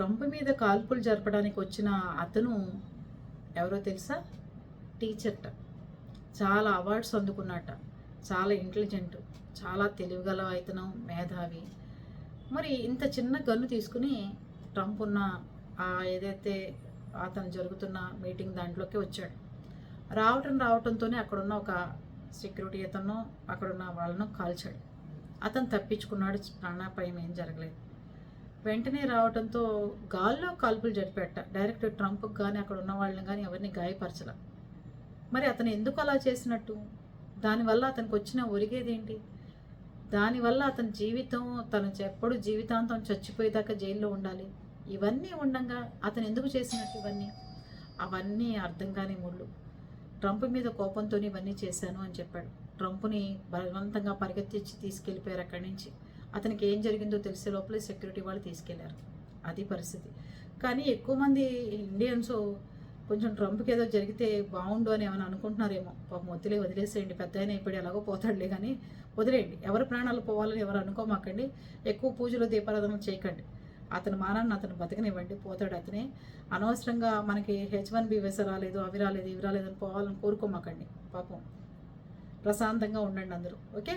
Trump మీద కాల్పులు జరపడానికి వచ్చిన అతను ఎవరో తెలుసా? టీచర్ట. చాలా అవార్డ్స్ అందుకున్నట, చాలా ఇంటెలిజెంట్, చాలా తెలివిగల ఇతను, మేధావి. మరి ఇంత చిన్న గన్ను తీసుకుని ట్రంప్ ఉన్న ఏదైతే అతను జరుగుతున్న మీటింగ్ దాంట్లోకి వచ్చాడు. రావటంతోనే అక్కడున్న ఒక సెక్యూరిటీ అతను అక్కడున్న వాళ్ళను కాల్చాడు. అతను తప్పించుకున్నాడు, ప్రాణాపాయం ఏం జరగలేదు. వెంటనే రావడంతో గాల్లో కాల్పులు జరిపేట. డైరెక్ట్ ట్రంప్కి కానీ అక్కడ ఉన్న వాళ్ళని కానీ ఎవరిని గాయపరచల. మరి అతను ఎందుకు అలా చేసినట్టు? దానివల్ల అతనికి వచ్చిన ఒరిగేదేంటి? దానివల్ల అతని జీవితం, తను ఎప్పుడు జీవితాంతం చచ్చిపోయేదాకా జైల్లో ఉండాలి. ఇవన్నీ ఉండంగా అతను ఎందుకు చేసినట్టు ఇవన్నీ? అవన్నీ అర్థం కాని ముళ్ళు. ట్రంప్ మీద కోపంతో ఇవన్నీ చేశాను అని చెప్పాడు. ట్రంప్ని బలవంతంగా పరిగెత్తించి తీసుకెళ్ళిపోయారు అక్కడి నుంచి. అతనికి ఏం జరిగిందో తెలిసే లోపలే సెక్యూరిటీ వాళ్ళు తీసుకెళ్లారు. అది పరిస్థితి. కానీ ఎక్కువ మంది ఇండియన్స్ కొంచెం ట్రంప్కి ఏదో జరిగితే బాగుండు అని ఏమైనా అనుకుంటున్నారేమో. పాపం వదిలేసేయండి, పెద్ద అయినా ఇప్పుడు ఎలాగో పోతాడులే కానీ వదిలేయండి. ఎవరి ప్రాణాలు పోవాలని ఎవరు అనుకోమాకండి. ఎక్కువ పూజలు దీపారాధనలు చేయకండి. అతని మానాన్ని అతను బతకనివ్వండి, పోతాడు అతనే. అనవసరంగా మనకి H1B వీసా రాలేదు, అవి రాలేదు, ఇవి రాలేదు అని పోవాలని కోరుకోమాకండి. పాపం ప్రశాంతంగా ఉండండి అందరూ. ఓకే.